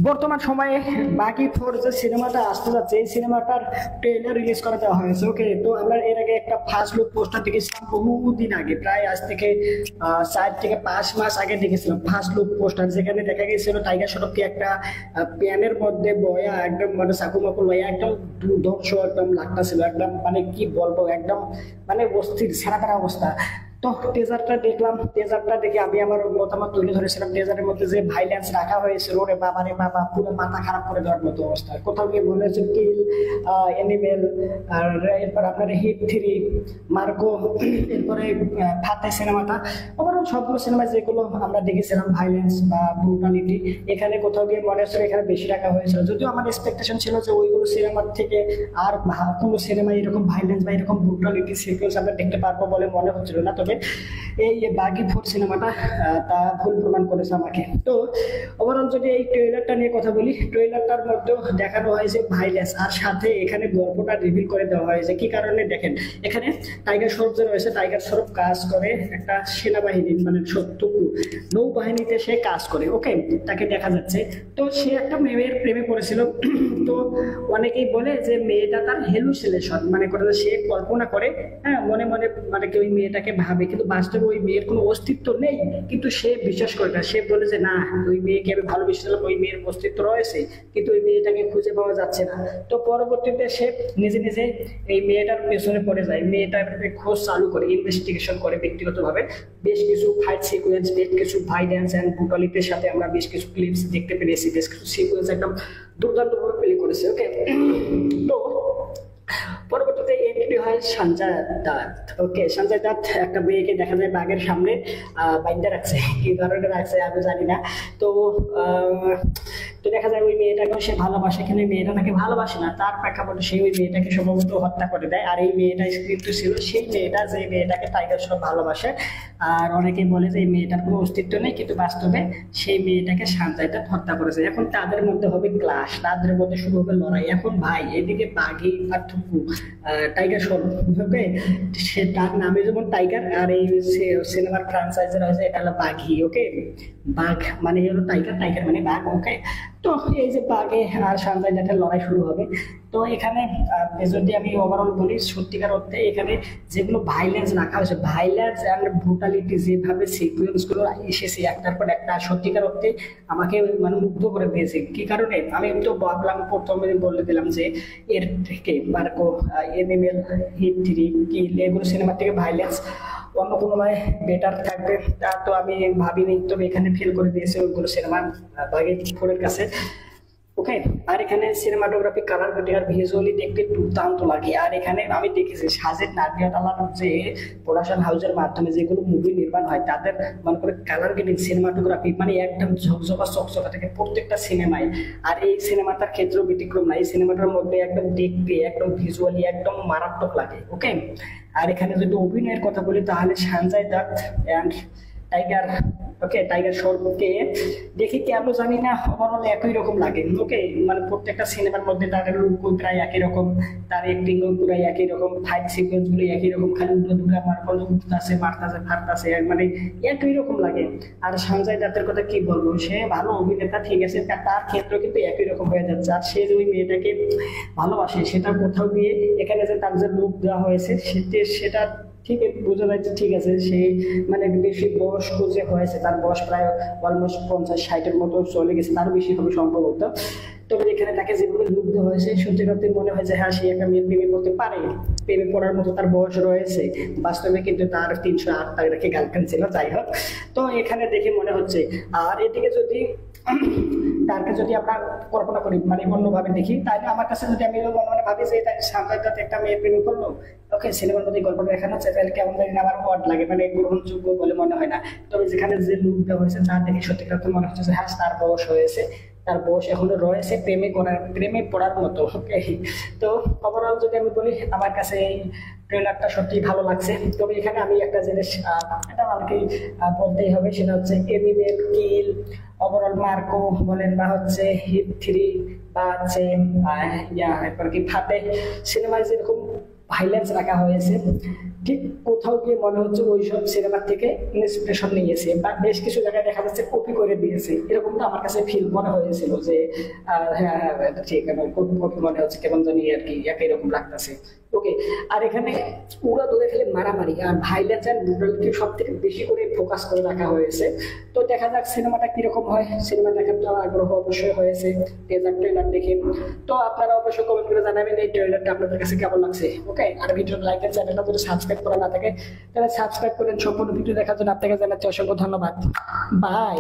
বর্তমান সময়ে বাকি ফোর যে সিনেমাটা আসতে যাচ্ছে এই সিনেমাটার ট্রেলার রিলিজ করে দেওয়া হয়েছে। ওকে, তো আমরা এর আগে একটা ফার্স্ট লুক পোস্টার দেখেছিলাম বহুদিন আগে, প্রায় আজ থেকে 4 থেকে 5 মাস আগে দেখেছিলাম ফার্স্ট লুক পোস্টার, যেখানে দেখা গেছিল টাইগার শ্রফকে একটা প্যানের মধ্যে বয়া একদম মানে চাকু মাকু লয়া একদম দুর্ধর্ষ একদম লাগতেছিল, একদম মানে কি বলবো একদম মানে অস্থির সেরা অবস্থা। তো টেজারটা দেখলাম, টেজারটা দেখে আমি আমার মতামত তুলে ধরেছিলাম। টেজারের মধ্যে যে ভাইলেন্স রাখা হয়েছে, ওরে বাবা রে বাবা, পুরো মাথা খারাপ করে দেওয়ার মতো অবস্থা। কোথাও গিয়ে মনে হচ্ছে কিল, অ্যানিমেল, আর এরপর আপনার হিট থ্রি, মার্কো, এরপরে ফাতে সিনেমাটা, ওভারঅল সবগুলো সিনেমা যেগুলো আমরা দেখেছিলাম ভাইলেন্স বা ব্রুটালিটি, এখানে কোথাও গিয়ে মনে হচ্ছে এখানে বেশি রাখা হয়েছিল। যদিও আমার এক্সপেকটেশন ছিল যে ওইগুলো সিনেমার থেকে আর কোনো সিনেমা এরকম ভাইলেন্স বা এরকম ব্রুটালিটি সিকুয়েন্স আমরা দেখতে পারবো বলে মনে হচ্ছিল না। তবে এই বাগি ফোর সিনেমাটা তা ভুল প্রমাণ করেছে আমাকে। তো ওভারঅল যদি এই ট্রেলারটা নিয়ে কথা বলি, ট্রেলারটার মধ্যেও দেখানো হয়েছে ভাইলেন্স, আর সাথে এখানে গল্পটা রিভিল করে দেওয়া হয়েছে। কি কারণে দেখেন, এখানে টাইগার শ্রফ যে রয়েছে, টাইগার শ্রফ কাজ করে একটা সেনাবাহিনী মানে শত্রু নৌবাহিনীতে সে কাজ করে। ওকে, তাকে দেখা যাচ্ছে। তো সে একটা মেয়ের প্রেমে পড়েছিল। তো অনেকেই বলে যে মেয়েটা তার হেলুসিনেশন মানে করে, সে কল্পনা করে, হ্যাঁ, মনে মনে মানে কি ওই মেয়েটাকে ভাবে, কিন্তু বাস্তবে ওই মেয়ের কোনো অস্তিত্ব নেই। কিন্তু সে বিশ্বাস করে না, সে বলে যে না, ওই মেয়েকে আমি ভালোবেসেছিলাম, ওই মেয়ের অস্তিত্ব রয়েছে, কিন্তু ওই মেয়েটাকে খুঁজে পাওয়া যাচ্ছে না। তো পরবর্তীতে সে নিজে নিজে এই মেয়েটার পেছনে পড়ে যায়, মেয়েটার খোঁজ চালু করে, ইনভেস্টিগেশন করে ব্যক্তিগতভাবে। বেশ কিছু ফাইট সিকুয়েন্স, বেশ কিছু ভাইলেন্স অ্যান্ড ব্রুটালিটির সাথে আমরা বেশ কিছু ক্লিপস দেখতে পেরেছি, বেশ কিছু সিকুয়েন্স একদম দুর্দান্তভাবে প্লে করেছে। ওকে, তো পরবর্তীতে এন্ট্রি হয় সঞ্জয় দত্ত। ওকে, সঞ্জয় দত্ত একটা মেয়েকে দেখা যায় বাঘের সামনে বাইন্দা রাখছে, কি কারণে রাখছে আমি জানি না। তো তো দেখা যায় ওই মেয়েটাকে সে ভালোবাসে, কিন্তু মেয়েটা তাকে ভালোবাসে না, তার প্রেক্ষাপটে সে ওই মেয়েটাকে সম্ভবত হত্যা করে দেয়। আর এই মেয়েটা স্ক্রিপ্ট ছিল সেই মেয়েটা যে মেয়েটাকে টাইগার শ্রফ ভালোবাসে। আর অনেকেই বলে যে এই মেয়েটার কোনো অস্তিত্ব নেই, কিন্তু বাস্তবে সেই মেয়েটাকে সঞ্জয় দত্ত হত্যা করেছে। এখন তাদের মধ্যে হবে ক্লাশ, তাদের মধ্যে শুরু হবে লড়াই। এখন ভাই এদিকে বাঘি আর থুকু টাইগার শ্রফ, ওকে, সে তার নামে যেমন টাইগার, আর এই সিনেমার ফ্রাঞ্চাইজি রয়েছে এটা হলো বাঘি। ওকে, বাঘ মানে হলো টাইগার, টাইগার মানে বাঘ। ওকে, তো এই যে বাঘে আর সঞ্জয় দত্তের লড়াই শুরু হবে। তো এখানে যদি আমি ওভারঅল বলি, সত্যিকার অর্থে এখানে যেগুলো ভাইলেন্স রাখা হয়েছে, ভাইলেন্স অ্যান্ড ব্রুটালিটি যেভাবে সিকুয়েন্স গুলো এসেছে একটার পর একটা, সত্যিকার অর্থে আমাকে মানে মুগ্ধ করে দিয়েছে। কি কারণে আমি তো ভাবলাম, প্রথমে বলে দিলাম যে এর থেকে মার্কো, এনিমেল, হিট থ্রি, কিল, এগুলো সিনেমার থেকে ভাইলেন্স অন্য কোনো মানে বেটার থাকবে তা তো আমি ভাবিনি। তবে এখানে ফিল করে দিয়েছে ওইগুলো সিনেমা বাঘের ফোরের কাছে। ওকে, আর এখানে সিনেমাটোগ্রাফি, কালার গ্রেডিং আর ভিজুয়ালি দেখতে দুর্দান্ত লাগে। আর এখানে আমি দেখেছি সাজেদ নাডিয়াডালার যে প্রোডাকশন হাউসের মাধ্যমে যেগুলো মুভি নির্মাণ হয়, তাদের মনে করে কালার গ্রেডিং, সিনেমাটোগ্রাফি মানে একদম ঝকঝকা চকচকা থাকে প্রত্যেকটা সিনেমায়। আর এই সিনেমাটার ক্ষেত্রেও ব্যতিক্রম না, এই সিনেমাটার মধ্যে একদম দেখতে একদম ভিজুয়ালি একদম মারাত্মক লাগে। ওকে, আর এখানে যদি অভিনয়ের কথা বলি তাহলে Sanjay Dutt and tiger, okay, tiger শ্রফকে দেখি কেন জানি না ওভারঅল একই রকম লাগে। ওকে, মানে প্রত্যেকটা সিনেমার মধ্যে তাদের লুক প্রায় একই রকম, তার অ্যাক্টিং পুরো একই রকম, ফাইট সিকোয়েন্স গুলো একই রকম, খালি উল্টো দুটো মারফল উঠতেছে মারতেছে ফাটতেছে, মানে একই রকম লাগে। আর সঞ্জয় দত্তের কথা কি বলবো, সে ভালো অভিনেতা ঠিক আছে, তার ক্ষেত্রে কিন্তু একই রকম হয়ে যাচ্ছে। আর সে যে ওই মেয়েটাকে ভালোবাসে, সেটা কোথাও গিয়ে এখানে যে তার যে লুক দেওয়া হয়েছে সেটা ঠিক বোঝা যাচ্ছে। ঠিক আছে, সে মানে বেশি বয়স্ক যে হয়েছে, তার বয়স প্রায় অলমোস্ট 50-60-এর মতো চলে গেছে, তার বেশি হবে সম্ভবত। তবে এখানে তাকে যেভাবে লুক দেওয়া হয়েছে, সত্যি করতে মনে হয় যে হ্যাঁ, সে একটা মেয়ের প্রেমে পড়তে পারে, প্রেমে পড়ার মতো তার বয়স রয়েছে। বাস্তবে কিন্তু তার 308 তার রেখে গার্লফ্রেন্ড ছিল, যাই হোক। তো এখানে দেখে মনে হচ্ছে। আর এদিকে যদি তারকে যদি আমরা কল্পনা করি মানে অন্যভাবে দেখি, তাহলে আমার কাছে যদি আমি মনে মনে ভাবি যে তাই সঞ্জয় দত্ত একটা মেয়ের প্রেমে পড়লো, ওকে, সিনেমার মধ্যে গল্পটা দেখানো হচ্ছে, তাহলে কেমন জানি না আমার অড লাগে, মানে গ্রহণযোগ্য বলে মনে হয় না। তবে যেখানে যে লুক দেওয়া হয়েছে তা দেখে সত্যিকার মনে হচ্ছে যে হ্যাঁ, তার বয়স হয়েছে, তার বয়স এখনো রয়েছে প্রেমে পড়ার মতো। ওকে, তো ওভারঅল যদি আমি বলি, আমার কাছে এই ট্রেলারটা সত্যি ভালো লাগছে। তবে এখানে আমি একটা জিনিস এটা আমাকে বলতেই হবে, সেটা হচ্ছে এনিমেল, কিল, ওভারঅল মার্কো বলেন বা হচ্ছে হিট থ্রি বা হচ্ছে এরপর কি ফাতে সিনেমায় যেরকম ভাইলেন্স রাখা হয়েছে, ঠিক কোথাও গিয়ে মনে হচ্ছে ওইসব সিনেমার থেকে ইন্সপিরেশন নিয়েছে বা বেশ কিছু জায়গায় দেখা যাচ্ছে কপি করে দিয়েছে, এরকমটা আমার কাছে ফিল মনে হয়েছিল যে হ্যাঁ হ্যাঁ এটা ঠিক, আমার কপি কপি মনে হচ্ছে, কেমন জানি আর কি একই রকম লাগতেছে। ওকে, আর এখানে পুরো ধরে ফেলে মারামারি আর ভাইলেন্স অ্যান্ড ব্রুটালিটি সব থেকে বেশি করে ফোকাস করে রাখা হয়েছে। তো দেখা যাক সিনেমাটা কিরকম হয়, সিনেমা দেখার তো আগ্রহ অবশ্যই হয়েছে ট্রেলার দেখে। তো আপনারা অবশ্যই কমেন্ট করে জানাবেন এই ট্রেলারটা আপনাদের কাছে কেমন লাগছে। ওকে, আর ভিডিও লাইক আর চ্যানেলটা যদি সাবস্ক্রাইব করা না থাকে তাহলে সাবস্ক্রাইব করেন। সম্পূর্ণ ভিডিও দেখার জন্য আপনাকে জানাচ্ছি অসংখ্য ধন্যবাদ। বাই।